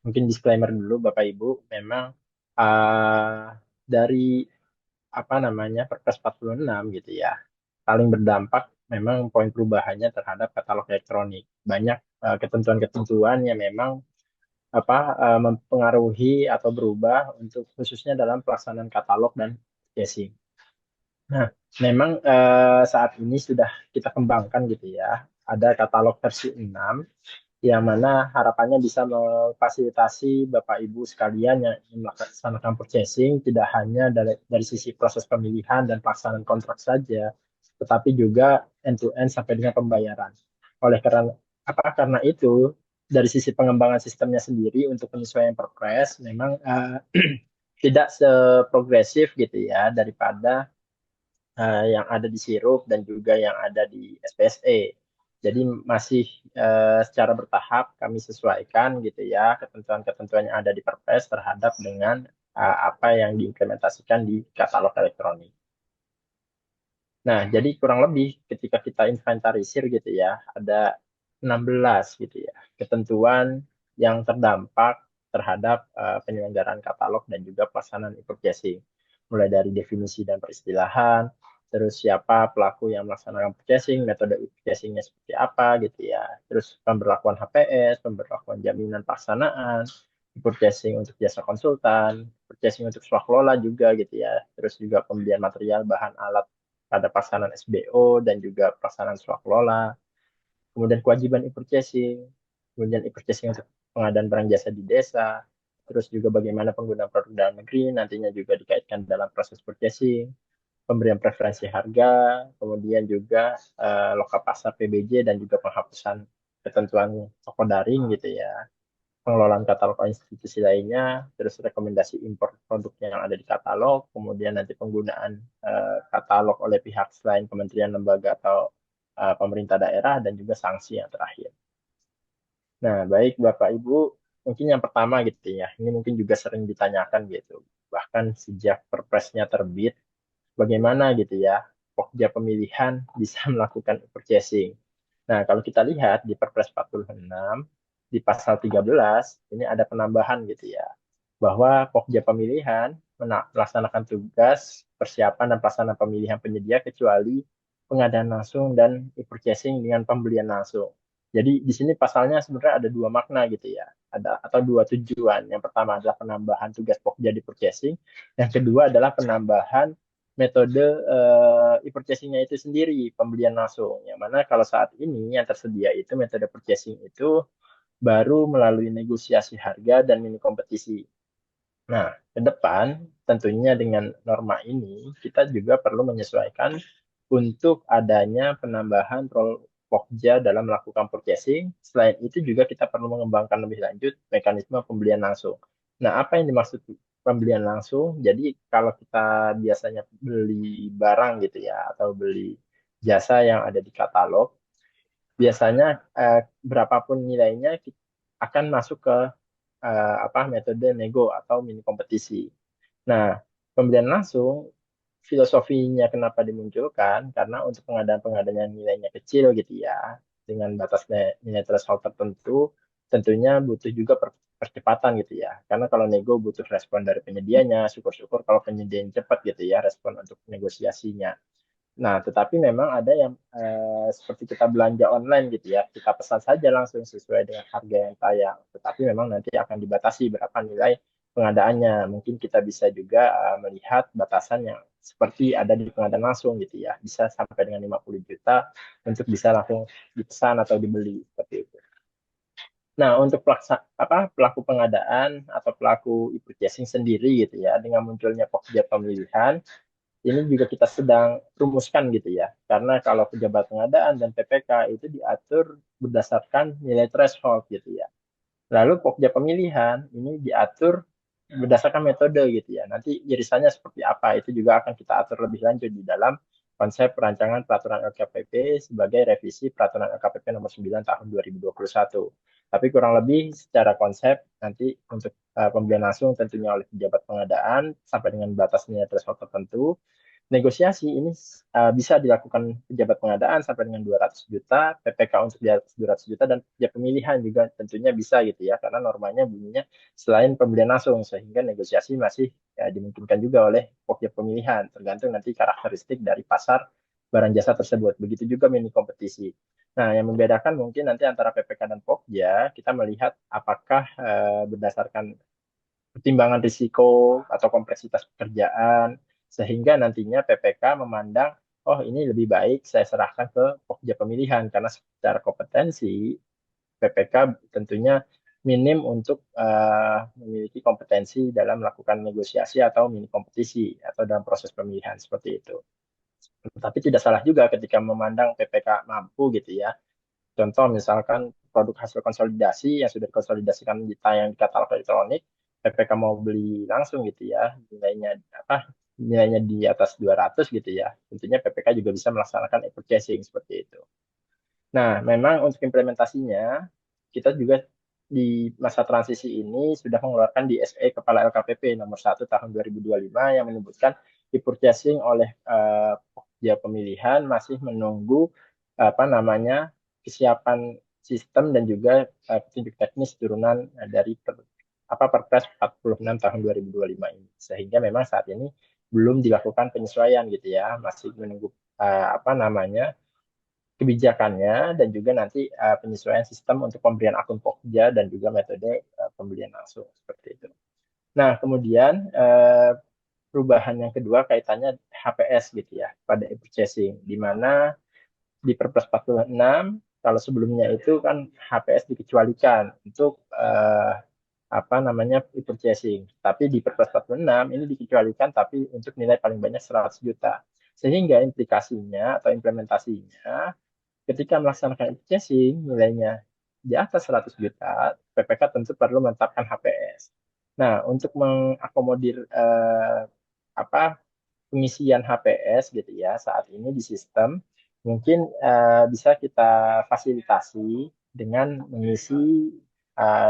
mungkin disclaimer dulu Bapak Ibu, memang dari apa namanya Perpres 46 gitu ya, paling berdampak memang poin perubahannya terhadap katalog elektronik. Banyak ketentuan-ketentuan yang memang mempengaruhi atau berubah untuk khususnya dalam pelaksanaan katalog dan casing. Nah, memang saat ini sudah kita kembangkan gitu ya. Ada katalog versi 6 yang mana harapannya bisa memfasilitasi Bapak Ibu sekalian yang ingin melaksanakan purchasing tidak hanya dari sisi proses pemilihan dan pelaksanaan kontrak saja, tetapi juga end to end sampai dengan pembayaran. Oleh karena karena itu dari sisi pengembangan sistemnya sendiri untuk penyesuaian perpres memang tidak seprogresif gitu ya daripada yang ada di sirup dan juga yang ada di SPSE. Jadi masih secara bertahap kami sesuaikan gitu ya ketentuan-ketentuan yang ada di Perpres terhadap dengan apa yang diimplementasikan di katalog elektronik. Nah, jadi kurang lebih ketika kita inventarisir gitu ya, ada 16 gitu ya ketentuan yang terdampak terhadap penyelenggaraan katalog dan juga pelaksanaan e-purchasing. Mulai dari definisi dan peristilahan, terus siapa pelaku yang melaksanakan purchasing, metode purchasingnya seperti apa gitu ya, terus pemberlakuan HPS, pemberlakuan jaminan pelaksanaan, purchasing untuk jasa konsultan, purchasing untuk swaklola juga gitu ya, terus juga pembelian material bahan alat pada pelaksanaan SBO dan juga pelaksanaan swaklola, kemudian kewajiban e-purchasing, kemudian e-purchasing untuk pengadaan barang jasa di desa, terus juga bagaimana penggunaan produk dalam negeri nantinya juga dikaitkan dalam proses purchasing, pemberian preferensi harga, kemudian juga loka pasar PBJ dan juga penghapusan ketentuan toko daring gitu ya, pengelolaan katalog institusi lainnya, terus rekomendasi impor produk yang ada di katalog, kemudian nanti penggunaan katalog oleh pihak selain kementerian, lembaga, atau pemerintah daerah, dan juga sanksi yang terakhir. Nah, baik Bapak Ibu, mungkin yang pertama gitu ya, ini mungkin juga sering ditanyakan gitu, bahkan sejak perpresnya terbit, bagaimana gitu ya, Pokja pemilihan bisa melakukan purchasing. Nah, kalau kita lihat di Perpres 46, di pasal 13, ini ada penambahan gitu ya, bahwa Pokja pemilihan melaksanakan tugas persiapan dan pelaksanaan pemilihan penyedia kecuali pengadaan langsung dan e-purchasing dengan pembelian langsung. Jadi di sini pasalnya sebenarnya ada dua makna gitu ya, ada atau dua tujuan. Yang pertama adalah penambahan tugas Pokja di purchasing, yang kedua adalah penambahan metode e-purchasing-nya itu sendiri, pembelian langsung. Yang mana kalau saat ini yang tersedia itu metode purchasing itu baru melalui negosiasi harga dan mini kompetisi. Nah, ke depan tentunya dengan norma ini kita juga perlu menyesuaikan untuk adanya penambahan role Pokja dalam melakukan purchasing. Selain itu juga kita perlu mengembangkan lebih lanjut mekanisme pembelian langsung. Nah, apa yang dimaksud pembelian langsung? Jadi kalau kita biasanya beli barang gitu ya atau beli jasa yang ada di katalog, biasanya berapapun nilainya akan masuk ke metode nego atau mini kompetisi. Nah, pembelian langsung filosofinya kenapa dimunculkan karena untuk pengadaan-pengadaan yang nilainya kecil gitu ya, dengan batas nilai threshold tertentu, tentunya butuh juga percepatan gitu ya. Karena kalau nego butuh respon dari penyedianya, syukur-syukur kalau penyediaan cepat gitu ya respon untuk negosiasinya. Nah, tetapi memang ada yang seperti kita belanja online gitu ya, kita pesan saja langsung sesuai dengan harga yang tayang. Tetapi memang nanti akan dibatasi berapa nilai pengadaannya. Mungkin kita bisa juga melihat batasan yang seperti ada di pengadaan langsung gitu ya, bisa sampai dengan 50 juta untuk bisa langsung dipesan atau dibeli seperti itu. Nah, untuk pelaku pengadaan atau pelaku e-purchasing sendiri gitu ya, dengan munculnya Pokja pemilihan, ini juga kita sedang rumuskan gitu ya. Karena kalau pejabat pengadaan dan PPK itu diatur berdasarkan nilai threshold gitu ya. Lalu pokja pemilihan ini diatur berdasarkan metode gitu ya. Nanti irisannya seperti apa itu juga akan kita atur lebih lanjut di dalam konsep perancangan peraturan LKPP sebagai revisi peraturan LKPP nomor 9 tahun 2021. Tapi kurang lebih secara konsep nanti untuk pembelian langsung tentunya oleh pejabat pengadaan sampai dengan batas nilai threshold tertentu. negosiasi ini bisa dilakukan pejabat pengadaan sampai dengan 200 juta, PPK untuk di atas 200 juta, dan ya pemilihan juga tentunya bisa gitu ya, karena normanya bunyinya selain pembelian langsung, sehingga negosiasi masih ya, dimungkinkan juga oleh pokja pemilihan, tergantung nanti karakteristik dari pasar barang jasa tersebut. Begitu juga mini kompetisi. Nah, yang membedakan mungkin nanti antara PPK dan Pokja, kita melihat apakah berdasarkan pertimbangan risiko atau kompleksitas pekerjaan, sehingga nantinya PPK memandang, oh ini lebih baik saya serahkan ke Pokja pemilihan, karena secara kompetensi PPK tentunya minim untuk memiliki kompetensi dalam melakukan negosiasi atau mini kompetisi atau dalam proses pemilihan seperti itu. Tapi tidak salah juga ketika memandang PPK mampu gitu ya. Contoh misalkan produk hasil konsolidasi yang sudah dikonsolidasikan di tayang di katalog elektronik, PPK mau beli langsung gitu ya, nilainya apa? Nilainya di atas 200 gitu ya. Tentunya PPK juga bisa melaksanakan e-purchasing seperti itu. Nah, memang untuk implementasinya kita juga di masa transisi ini sudah mengeluarkan di SE Kepala LKPP nomor 1 tahun 2025 yang menyebutkan e-purchasing oleh ya pemilihan masih menunggu apa namanya kesiapan sistem dan juga petunjuk teknis turunan dari Perpres 46 tahun 2025 ini. Sehingga memang saat ini belum dilakukan penyesuaian gitu ya, masih menunggu apa namanya kebijakannya dan juga nanti penyesuaian sistem untuk pemberian akun Pokja dan juga metode pembelian langsung seperti itu. Nah, kemudian perubahan yang kedua kaitannya HPS gitu ya pada e-purchasing, di mana di Perpres 46 kalau sebelumnya itu kan HPS dikecualikan untuk apa namanya e-purchasing, tapi di Perpres 46 ini dikecualikan tapi untuk nilai paling banyak 100 juta. Sehingga implikasinya atau implementasinya ketika melaksanakan e-purchasing nilainya di atas 100 juta, PPK tentu perlu menetapkan HPS. Nah, untuk mengakomodir apa pengisian HPS gitu ya saat ini di sistem, mungkin bisa kita fasilitasi dengan mengisi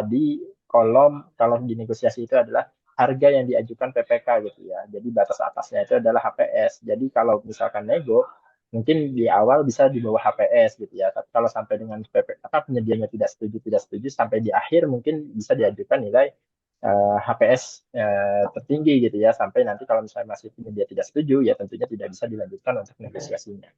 di kolom kalau di negosiasi itu adalah harga yang diajukan PPK gitu ya. Jadi batas atasnya itu adalah HPS. Jadi kalau misalkan nego, mungkin di awal bisa di bawah HPS gitu ya. Tapi kalau sampai dengan penyedianya tidak setuju sampai di akhir mungkin bisa diajukan nilai HPS tertinggi gitu ya, sampai nanti kalau misalnya masih dia tidak setuju ya tentunya tidak bisa dilanjutkan untuk negosiasinya.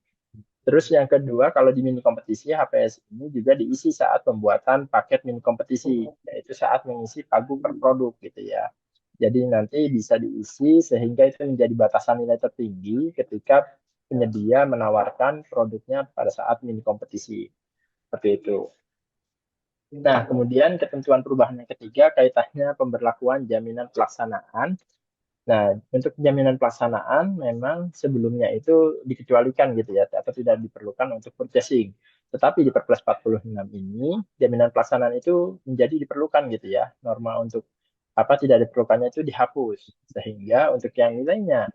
Terus yang kedua, kalau di mini kompetisi HPS ini juga diisi saat pembuatan paket mini kompetisi, yaitu saat mengisi pagu per produk gitu ya. Jadi nanti bisa diisi sehingga itu menjadi batasan nilai tertinggi ketika penyedia menawarkan produknya pada saat mini kompetisi. Seperti itu. Nah, kemudian ketentuan perubahan yang ketiga kaitannya pemberlakuan jaminan pelaksanaan. Nah, untuk jaminan pelaksanaan memang sebelumnya itu dikecualikan gitu ya, atau tidak diperlukan untuk purchasing. Tetapi di Perpres 46 ini, jaminan pelaksanaan itu menjadi diperlukan gitu ya. Norma untuk apa tidak diperlukannya itu dihapus. Sehingga untuk yang nilainya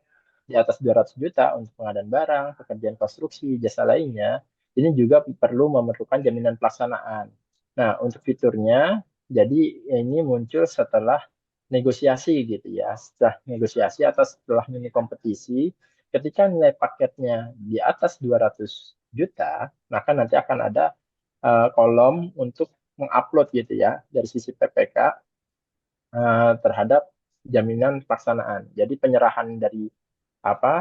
di atas 200 juta untuk pengadaan barang, pekerjaan konstruksi, jasa lainnya, ini juga perlu memerlukan jaminan pelaksanaan. Nah, untuk fiturnya, jadi ini muncul setelah negosiasi gitu ya. Setelah negosiasi atau setelah mini kompetisi, ketika nilai paketnya di atas 200 juta, maka nanti akan ada kolom untuk mengupload gitu ya dari sisi PPK terhadap jaminan pelaksanaan. Jadi penyerahan dari apa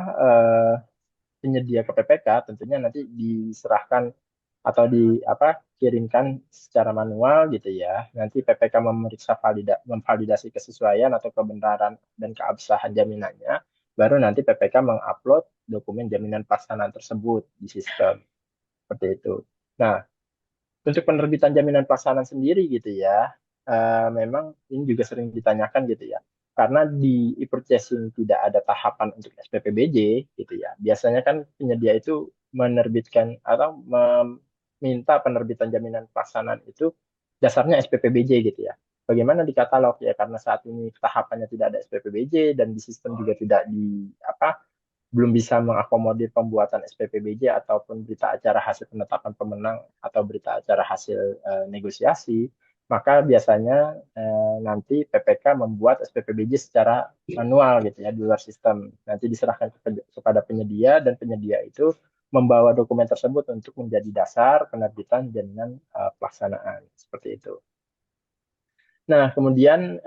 penyedia ke PPK tentunya nanti diserahkan atau kirimkan secara manual gitu ya. Nanti PPK memeriksa memvalidasi kesesuaian atau kebenaran dan keabsahan jaminannya, baru nanti PPK mengupload dokumen jaminan pelaksanaan tersebut di sistem seperti itu. Nah, untuk penerbitan jaminan pelaksanaan sendiri gitu ya, memang ini juga sering ditanyakan gitu ya. Karena di e-purchasing tidak ada tahapan untuk SPPBJ gitu ya. Biasanya kan penyedia itu menerbitkan atau meminta penerbitan jaminan pelaksanaan itu dasarnya SPPBJ gitu ya. Bagaimana di katalog ya, karena saat ini tahapannya tidak ada SPPBJ dan di sistem juga tidak di belum bisa mengakomodir pembuatan SPPBJ ataupun berita acara hasil penetapan pemenang atau berita acara hasil negosiasi. maka biasanya nanti PPK membuat SPPBJ secara manual gitu ya di luar sistem. Nanti diserahkan kepada penyedia dan penyedia itu membawa dokumen tersebut untuk menjadi dasar penerbitan jaminan pelaksanaan seperti itu. Nah, kemudian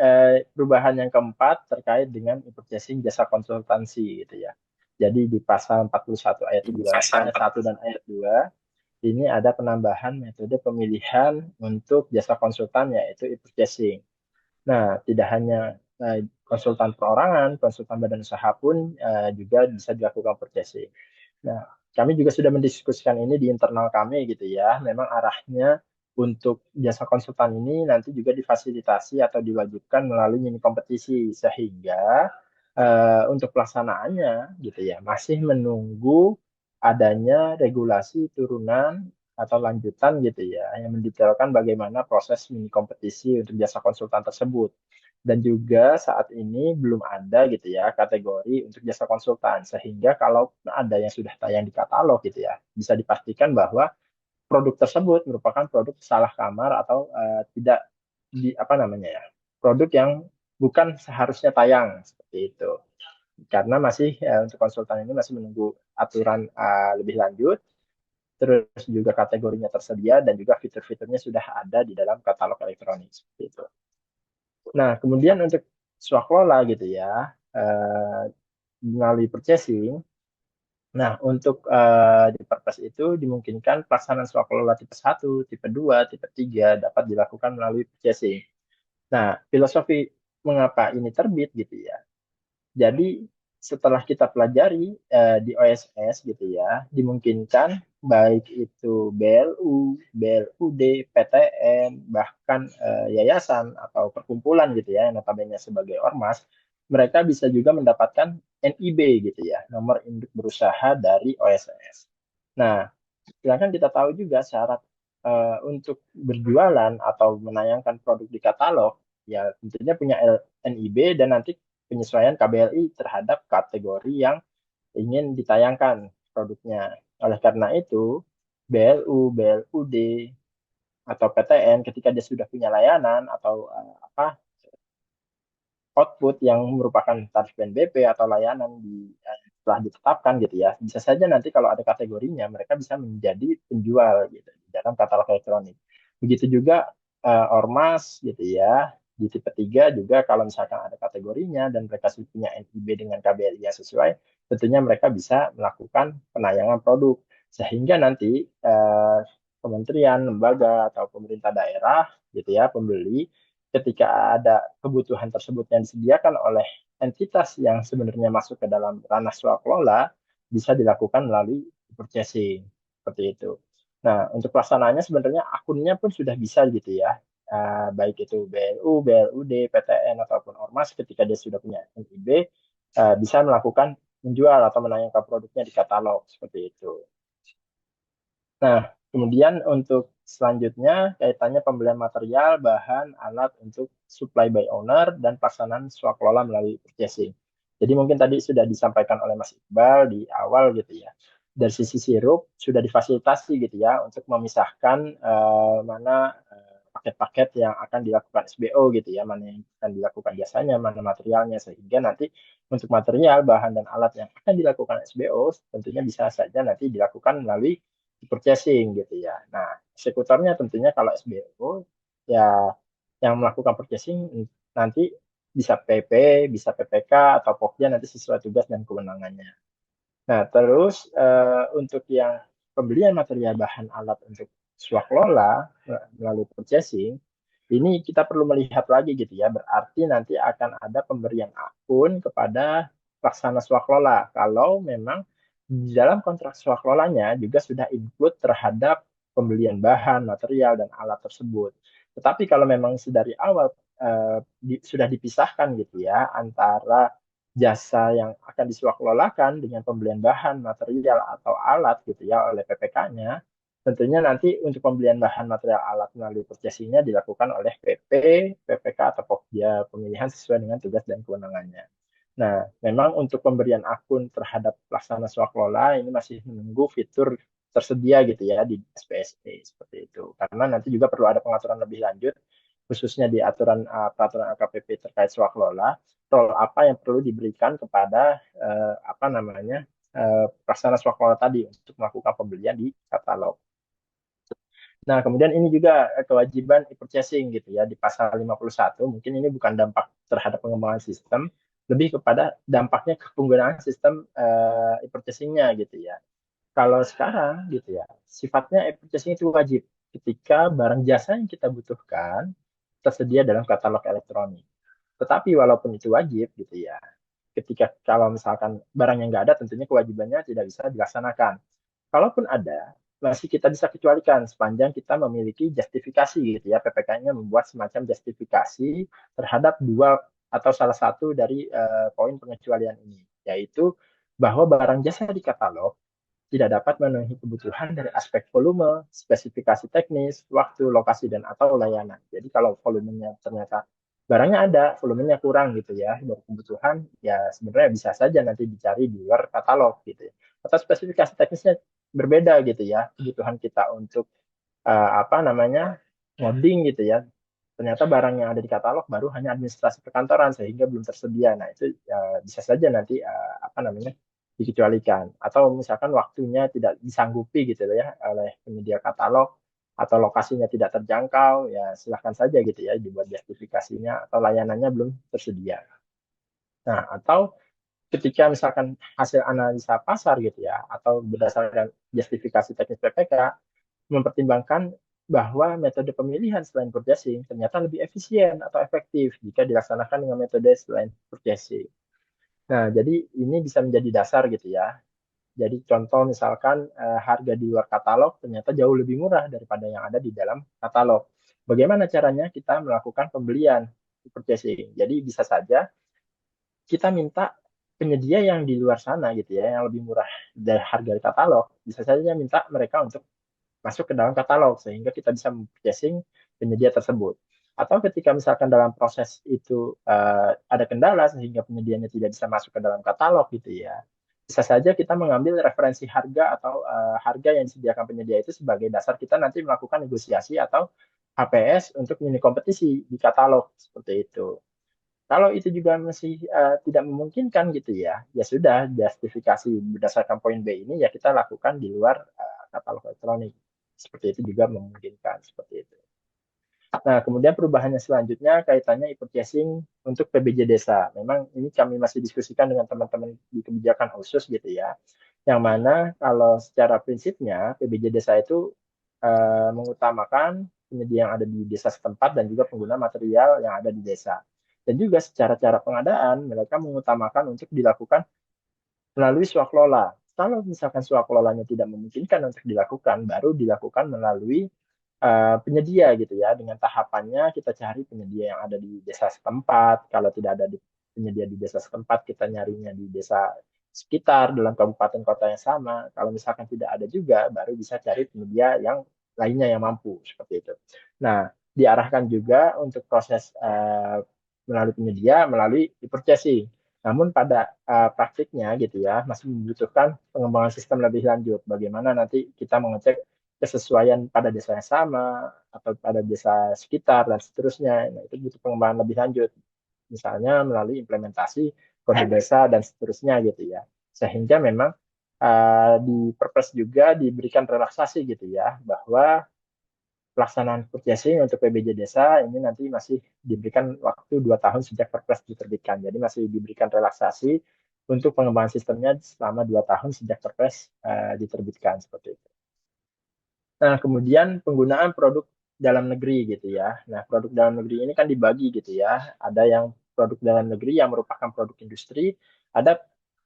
perubahan yang keempat terkait dengan purchasing jasa konsultansi gitu ya. Jadi di pasal 41 ayat 2, ayat 1 dan ayat 2 ini ada penambahan metode pemilihan untuk jasa konsultan yaitu e-purchasing. Nah, tidak hanya konsultan perorangan, konsultan badan usaha pun juga bisa dilakukan purchasing. Nah, kami juga sudah mendiskusikan ini di internal kami gitu ya. Memang arahnya untuk jasa konsultan ini nanti juga difasilitasi atau diwajibkan melalui mini kompetisi sehingga untuk pelaksanaannya gitu ya masih menunggu adanya regulasi turunan atau lanjutan gitu ya yang mendetailkan bagaimana proses mini kompetisi untuk jasa konsultan tersebut. Dan juga saat ini belum ada gitu ya kategori untuk jasa konsultan sehingga kalau ada yang sudah tayang di katalog gitu ya bisa dipastikan bahwa produk tersebut merupakan produk salah kamar atau tidak di apa namanya ya produk yang bukan seharusnya tayang seperti itu karena masih untuk konsultan ini masih menunggu aturan lebih lanjut terus juga kategorinya tersedia dan juga fitur-fiturnya sudah ada di dalam katalog elektronik seperti itu. Nah, kemudian untuk swaklola gitu ya, eh, melalui purchasing. Nah, untuk di Perpres itu dimungkinkan pelaksanaan swaklola tipe 1, tipe 2, tipe 3 dapat dilakukan melalui purchasing. Nah, filosofi mengapa ini terbit gitu ya. Jadi setelah kita pelajari di OSS gitu ya, dimungkinkan baik itu BLU, BLUD, PTN, bahkan yayasan atau perkumpulan gitu ya, yang notabene sebagai ormas, mereka bisa juga mendapatkan NIB gitu ya, nomor induk berusaha dari OSS. Nah, sedangkan kita tahu juga syarat untuk berjualan atau menayangkan produk di katalog, ya tentunya punya NIB dan nanti penyesuaian KBLI terhadap kategori yang ingin ditayangkan produknya. Oleh karena itu, BLU, BLUD, atau PTN ketika dia sudah punya layanan atau output yang merupakan tarif PNBP atau layanan telah ditetapkan gitu ya. Bisa saja nanti kalau ada kategorinya mereka bisa menjadi penjual gitu di dalam katalog elektronik. Begitu juga ormas gitu ya. Di tipe 3 juga kalau misalkan ada kategorinya dan mereka sudah punya NIB dengan KBRI yang sesuai, tentunya mereka bisa melakukan penayangan produk. Sehingga nanti kementerian, lembaga, atau pemerintah daerah gitu ya, pembeli ketika ada kebutuhan tersebut yang disediakan oleh entitas yang sebenarnya masuk ke dalam ranah swakelola bisa dilakukan melalui purchasing seperti itu. Nah, untuk pelaksanaannya sebenarnya akunnya pun sudah bisa gitu ya. Baik itu BLU, BLUD, PTN ataupun ormas ketika dia sudah punya NIB bisa melakukan menjual atau menayangkan produknya di katalog seperti itu. Nah, kemudian untuk selanjutnya kaitannya pembelian material, bahan, alat untuk supply by owner dan pelaksanaan swakelola melalui purchasing. Jadi mungkin tadi sudah disampaikan oleh Mas Iqbal di awal gitu ya. Dari sisi sirup sudah difasilitasi gitu ya untuk memisahkan mana paket-paket yang akan dilakukan SBO gitu ya, mana yang akan dilakukan biasanya, mana materialnya sehingga nanti untuk material, bahan dan alat yang akan dilakukan SBO tentunya bisa saja nanti dilakukan melalui purchasing gitu ya. Nah, eksekutornya tentunya kalau SBO ya yang melakukan purchasing nanti bisa PP, bisa PPK atau Pokja nanti sesuai tugas dan kewenangannya. Nah, terus untuk yang pembelian material bahan alat untuk swakelola melalui purchasing, ini kita perlu melihat lagi gitu ya. Berarti nanti akan ada pemberian akun kepada pelaksana swakelola. Kalau memang di dalam kontrak swakelolanya juga sudah include terhadap pembelian bahan, material, dan alat tersebut. Tetapi kalau memang dari awal sudah dipisahkan gitu ya antara jasa yang akan diswakelolakan dengan pembelian bahan, material, atau alat gitu ya oleh PPK-nya, tentunya nanti untuk pembelian bahan material alat melalui purchasing-nya dilakukan oleh PP, PPK, atau Pokja pemilihan sesuai dengan tugas dan kewenangannya. Nah, memang untuk pemberian akun terhadap pelaksana swaklola ini masih menunggu fitur tersedia gitu ya di SPSE seperti itu. Karena nanti juga perlu ada pengaturan lebih lanjut khususnya di aturan peraturan LKPP terkait swaklola, role apa yang perlu diberikan kepada apa namanya pelaksana swaklola tadi untuk melakukan pembelian di katalog. Nah, kemudian ini juga kewajiban e-purchasing gitu ya di pasal 51. Mungkin ini bukan dampak terhadap pengembangan sistem, lebih kepada dampaknya ke penggunaan sistem e-purchasingnya gitu ya. Kalau sekarang gitu ya, sifatnya e-purchasing itu wajib ketika barang jasa yang kita butuhkan tersedia dalam katalog elektronik. Tetapi walaupun itu wajib gitu ya, ketika kalau misalkan barang yang nggak ada, tentunya kewajibannya tidak bisa dilaksanakan. Kalaupun ada, masih kita bisa kecualikan sepanjang kita memiliki justifikasi gitu ya. PPK-nya membuat semacam justifikasi terhadap dua atau salah satu dari poin pengecualian ini, yaitu bahwa barang jasa di katalog tidak dapat memenuhi kebutuhan dari aspek volume, spesifikasi teknis, waktu, lokasi, dan atau layanan. Jadi kalau volumenya ternyata barangnya ada, volumenya kurang gitu ya, dari kebutuhan, ya sebenarnya bisa saja nanti dicari di luar katalog gitu ya. Atau spesifikasi teknisnya berbeda gitu ya, kebutuhan kita untuk apa namanya ngoding gitu ya. Ternyata barang yang ada di katalog baru hanya administrasi perkantoran sehingga belum tersedia. Nah, itu bisa saja nanti apa namanya dikecualikan atau misalkan waktunya tidak disanggupi gitu ya oleh penyedia katalog atau lokasinya tidak terjangkau ya silahkan saja gitu ya dibuat justifikasinya atau layanannya belum tersedia. Nah, atau ketika misalkan hasil analisa pasar gitu ya atau berdasarkan justifikasi teknis PPK mempertimbangkan bahwa metode pemilihan selain purchasing ternyata lebih efisien atau efektif jika dilaksanakan dengan metode selain purchasing. Nah, jadi ini bisa menjadi dasar gitu ya. Jadi contoh misalkan harga di luar katalog ternyata jauh lebih murah daripada yang ada di dalam katalog. Bagaimana caranya kita melakukan pembelian purchasing? Jadi bisa saja kita minta penyedia yang di luar sana gitu ya, yang lebih murah dari harga katalog, bisa saja minta mereka untuk masuk ke dalam katalog sehingga kita bisa mempricing penyedia tersebut. Atau ketika misalkan dalam proses itu ada kendala sehingga penyedianya tidak bisa masuk ke dalam katalog gitu ya. Bisa saja kita mengambil referensi harga atau harga yang disediakan penyedia itu sebagai dasar kita nanti melakukan negosiasi atau HPS untuk mini kompetisi di katalog seperti itu. Kalau itu juga masih tidak memungkinkan gitu ya, ya sudah justifikasi berdasarkan poin B ini ya kita lakukan di luar katalog elektronik. Seperti itu juga memungkinkan seperti itu. Nah, kemudian perubahannya selanjutnya kaitannya e-purchasing untuk PBJ desa. Memang ini kami masih diskusikan dengan teman-teman di kebijakan khusus gitu ya. Yang mana kalau secara prinsipnya PBJ desa itu mengutamakan penyedia yang ada di desa setempat dan juga pengguna material yang ada di desa. Dan juga secara cara pengadaan mereka mengutamakan untuk dilakukan melalui swaklola. Kalau misalkan swakelolanya tidak memungkinkan untuk dilakukan, baru dilakukan melalui penyedia gitu ya. Dengan tahapannya kita cari penyedia yang ada di desa setempat. Kalau tidak ada penyedia di desa setempat, kita nyarinya di desa sekitar dalam kabupaten kota yang sama. Kalau misalkan tidak ada juga, baru bisa cari penyedia yang lainnya yang mampu seperti itu. Nah, diarahkan juga untuk proses melalui penyedia melalui e-purchasing. Namun pada praktiknya gitu ya masih membutuhkan pengembangan sistem lebih lanjut. Bagaimana nanti kita mengecek kesesuaian pada desa yang sama atau pada desa sekitar dan seterusnya. Nah, itu butuh pengembangan lebih lanjut. Misalnya melalui implementasi kode desa dan seterusnya gitu ya. Sehingga memang di Perpres juga diberikan relaksasi gitu ya bahwa pelaksanaan purchasing untuk PBJ desa ini nanti masih diberikan waktu 2 tahun sejak Perpres diterbitkan. Jadi masih diberikan relaksasi untuk pengembangan sistemnya selama 2 tahun sejak Perpres diterbitkan seperti itu. Nah, kemudian penggunaan produk dalam negeri gitu ya. Nah, produk dalam negeri ini kan dibagi gitu ya. Ada yang produk dalam negeri yang merupakan produk industri, ada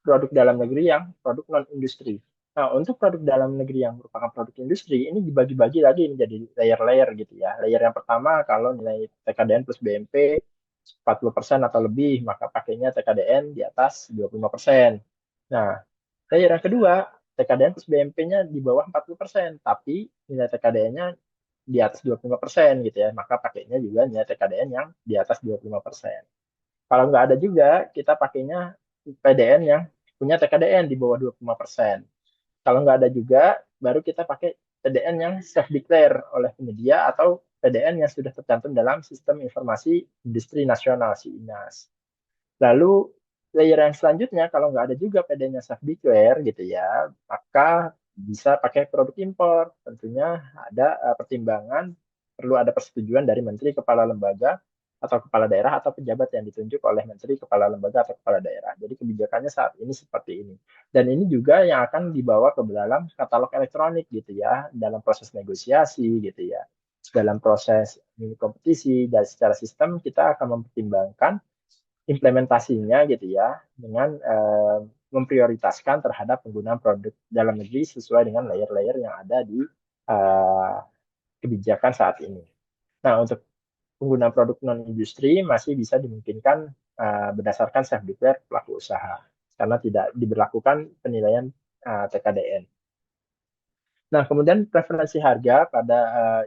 produk dalam negeri yang produk non industri. Nah, untuk produk dalam negeri yang merupakan produk industri ini dibagi-bagi lagi menjadi layer-layer gitu ya. Layer yang pertama kalau nilai TKDN plus BMP 40% atau lebih, maka pakainya TKDN di atas 25%. Nah, layer yang kedua TKDN plus BMP-nya di bawah 40%, tapi nilai TKDN-nya di atas 25% gitu ya, maka pakainya juga nilai TKDN yang di atas 25%. Kalau nggak ada juga, kita pakainya PDN yang punya TKDN di bawah 25%. Kalau nggak ada juga, baru kita pakai PDN yang self-declare oleh penyedia atau PDN yang sudah tercantum dalam Sistem Informasi Industri Nasional (SIINAS). Lalu layer yang selanjutnya, kalau nggak ada juga PD-nya self-declare gitu ya, maka bisa pakai produk impor. Tentunya ada pertimbangan, perlu ada persetujuan dari Menteri, Kepala Lembaga, atau Kepala Daerah, atau pejabat yang ditunjuk oleh Menteri, Kepala Lembaga, atau Kepala Daerah. Jadi kebijakannya saat ini seperti ini. Dan ini juga yang akan dibawa ke dalam katalog elektronik gitu ya, dalam proses negosiasi gitu ya. Dalam proses mini kompetisi, dan secara sistem kita akan mempertimbangkan implementasinya gitu ya dengan memprioritaskan terhadap penggunaan produk dalam negeri sesuai dengan layer-layer yang ada di uh, kebijakan saat ini. Nah, untuk penggunaan produk non-industri masih bisa dimungkinkan berdasarkan self-declare pelaku usaha karena tidak diberlakukan penilaian TKDN. Nah, kemudian preferensi harga pada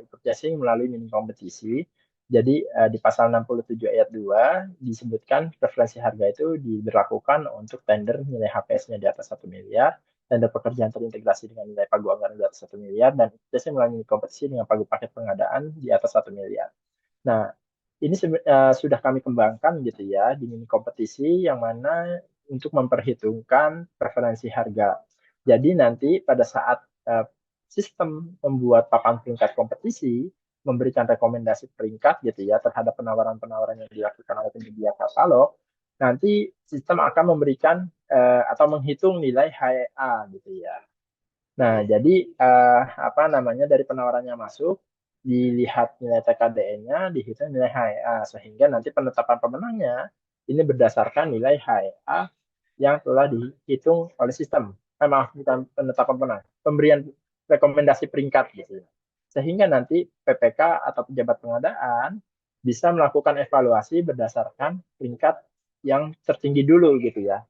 e-purchasing melalui mini kompetisi. Jadi di pasal 67 ayat 2 disebutkan preferensi harga itu diberlakukan untuk tender nilai HPS-nya di atas 1 miliar, tender pekerjaan terintegrasi dengan nilai pagu anggaran di atas 1 miliar, dan e-purchasing melalui mini kompetisi dengan pagu paket pengadaan di atas 1 miliar. Nah, ini sudah kami kembangkan gitu ya di mini kompetisi yang mana untuk memperhitungkan preferensi harga. Jadi nanti pada saat sistem membuat papan peringkat kompetisi, memberikan rekomendasi peringkat gitu ya terhadap penawaran-penawaran yang dilakukan oleh penyedia katalog, nanti sistem akan memberikan atau menghitung nilai HEA gitu ya. Nah, jadi apa namanya dari penawarannya masuk, dilihat nilai TKDN-nya, dihitung nilai HEA, sehingga nanti penetapan pemenangnya ini berdasarkan nilai HEA yang telah dihitung oleh sistem. Maaf, bukan penetapan pemenang, pemberian rekomendasi peringkat gitu. Sehingga nanti PPK atau pejabat pengadaan bisa melakukan evaluasi berdasarkan peringkat yang tertinggi dulu gitu ya,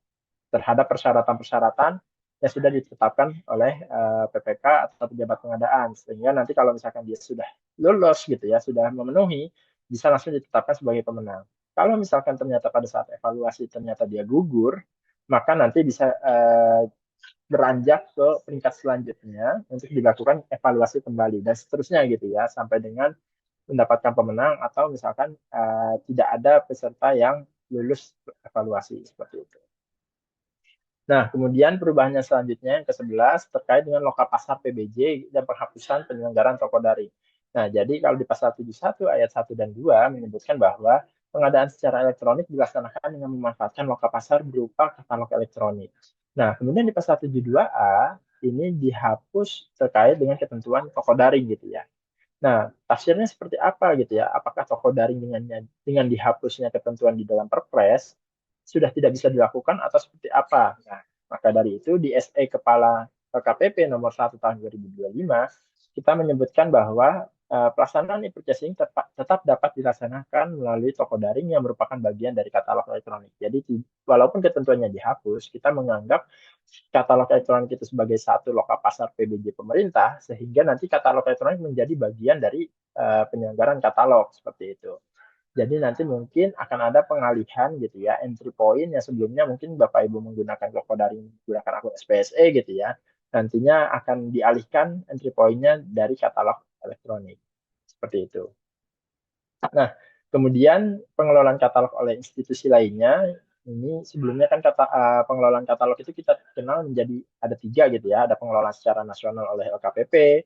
terhadap persyaratan-persyaratan yang sudah ditetapkan oleh PPK atau pejabat pengadaan, sehingga nanti kalau misalkan dia sudah lulus gitu ya, sudah memenuhi, bisa langsung ditetapkan sebagai pemenang. Kalau misalkan ternyata pada saat evaluasi ternyata dia gugur, maka nanti bisa beranjak ke peringkat selanjutnya untuk dilakukan evaluasi kembali dan seterusnya gitu ya, sampai dengan mendapatkan pemenang atau misalkan tidak ada peserta yang lulus evaluasi seperti itu. Nah, kemudian perubahannya selanjutnya yang ke-11 terkait dengan loka pasar PBJ dan penghapusan penyelenggaraan toko daring. Nah, jadi kalau di pasal 71 ayat 1 dan 2 menyebutkan bahwa pengadaan secara elektronik dilaksanakan dengan memanfaatkan loka pasar berupa katalog elektronik. Nah, kemudian di pasal 72A ini dihapus terkait dengan ketentuan toko daring gitu ya. Nah, tafsirnya seperti apa gitu ya? Apakah toko daring dengan dihapusnya ketentuan di dalam Perpres sudah tidak bisa dilakukan atau seperti apa? Nah, maka dari itu di SE Kepala LKPP nomor 1 tahun 2025 kita menyebutkan bahwa pelaksanaan e-purchasing tetap dapat dilaksanakan melalui toko daring yang merupakan bagian dari katalog elektronik. Jadi walaupun ketentuannya dihapus, kita menganggap katalog elektronik itu sebagai satu loka pasar PBJ pemerintah, sehingga nanti katalog elektronik menjadi bagian dari penyelenggaraan katalog seperti itu. Jadi nanti mungkin akan ada pengalihan gitu ya, entry point yang sebelumnya mungkin Bapak Ibu menggunakan toko daring menggunakan akun SPSE gitu ya, nantinya akan dialihkan entry point-nya dari katalog elektronik. Seperti itu. Nah, kemudian pengelolaan katalog oleh institusi lainnya, ini sebelumnya kan pengelolaan katalog itu kita kenal menjadi ada 3 gitu ya, ada pengelolaan secara nasional oleh LKPP,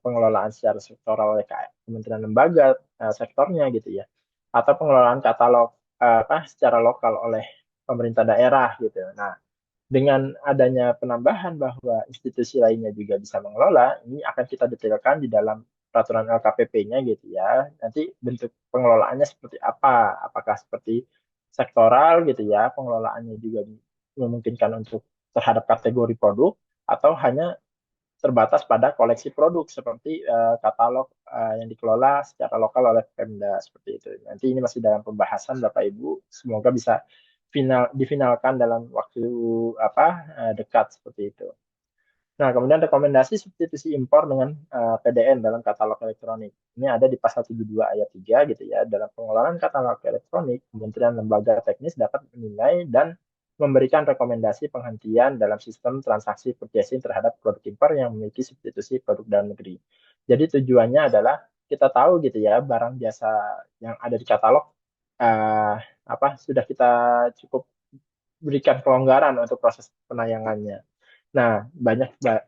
pengelolaan secara sektoral oleh Kementerian Lembaga sektornya gitu ya, atau pengelolaan katalog secara lokal oleh pemerintah daerah gitu. Nah, dengan adanya penambahan bahwa institusi lainnya juga bisa mengelola, ini akan kita detailkan di dalam peraturan LKPP-nya gitu ya. Nanti bentuk pengelolaannya seperti apa? Apakah seperti sektoral gitu ya, pengelolaannya juga memungkinkan untuk terhadap kategori produk atau hanya terbatas pada koleksi produk seperti katalog yang dikelola secara lokal oleh Pemda seperti itu. Nanti ini masih dalam pembahasan Bapak Ibu, semoga bisa difinalkan dalam waktu dekat seperti itu. Nah, kemudian rekomendasi substitusi impor dengan PDN dalam katalog elektronik. Ini ada di pasal 72 ayat 3 gitu ya. Dalam pengelolaan katalog elektronik, Kementerian Lembaga Teknis dapat menilai dan memberikan rekomendasi penghentian dalam sistem transaksi purchasing terhadap produk impor yang memiliki substitusi produk dalam negeri. Jadi tujuannya adalah kita tahu gitu ya, barang jasa yang ada di katalog eh, sudah kita cukup berikan kelonggaran untuk proses penayangannya. Nah,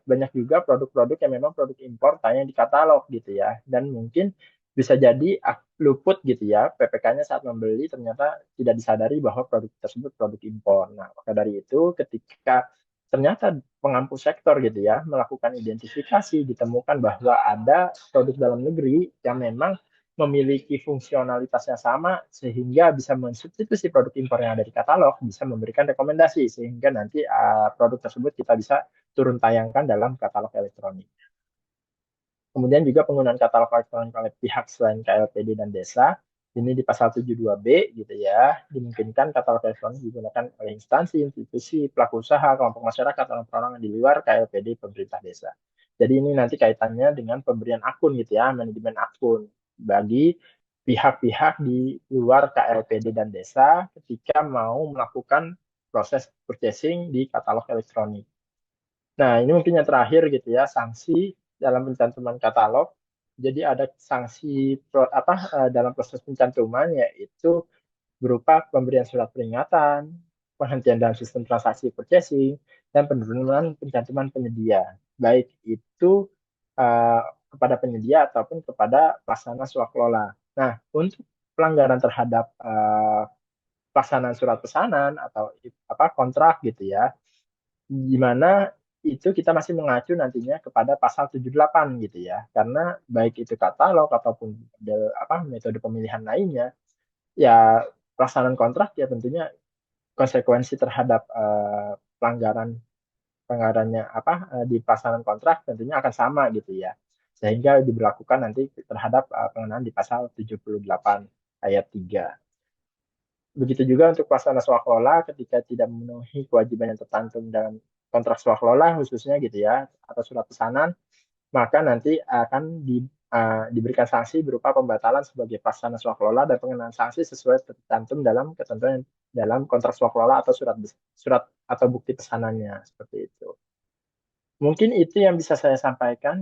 banyak juga produk-produk yang memang produk impor tayang di katalog gitu ya. Dan mungkin bisa jadi luput gitu ya, PPK-nya saat membeli ternyata tidak disadari bahwa produk tersebut produk impor. Nah, maka dari itu ketika ternyata pengampu sektor gitu ya melakukan identifikasi, ditemukan bahwa ada produk dalam negeri yang memang memiliki fungsionalitasnya sama sehingga bisa mensubstitusi produk impor yang ada di katalog, bisa memberikan rekomendasi sehingga nanti produk tersebut kita bisa turun tayangkan dalam katalog elektronik. Kemudian juga penggunaan katalog elektronik oleh pihak selain KLPD dan desa, ini di pasal 72B gitu ya, dimungkinkan katalog elektronik digunakan oleh instansi, institusi, pelaku usaha, kelompok masyarakat, atau perorangan di luar KLPD pemerintah desa. Jadi ini nanti kaitannya dengan pemberian akun gitu ya, manajemen akun bagi pihak-pihak di luar KLPD dan desa ketika mau melakukan proses purchasing di katalog elektronik. Nah, ini mungkin yang terakhir gitu ya, sanksi dalam pencantuman katalog. Jadi ada sanksi dalam proses pencantuman yaitu berupa pemberian surat peringatan, penghentian dalam sistem transaksi purchasing, dan penurunan pencantuman penyedia. Baik itu uh, kepada penyedia ataupun kepada pelaksana swakelola. Nah, untuk pelanggaran terhadap pelaksanaan surat pesanan atau kontrak gitu ya, di mana itu kita masih mengacu nantinya kepada pasal 78 gitu ya. Karena baik itu katalog ataupun metode pemilihan lainnya, ya pelaksanaan kontrak ya tentunya konsekuensi terhadap pelanggaran pelanggarannya di pelaksanaan kontrak tentunya akan sama gitu ya. Sehingga diberlakukan nanti terhadap pengenaan di pasal 78 ayat 3. Begitu juga untuk pelaksana swakelola ketika tidak memenuhi kewajiban yang tercantum dalam kontrak swakelola khususnya gitu ya atau surat pesanan, maka nanti akan diberikan sanksi berupa pembatalan sebagai pelaksana swakelola dan pengenaan sanksi sesuai tercantum dalam ketentuan dalam kontrak swakelola atau surat surat atau bukti pesanannya seperti itu. Mungkin itu yang bisa saya sampaikan.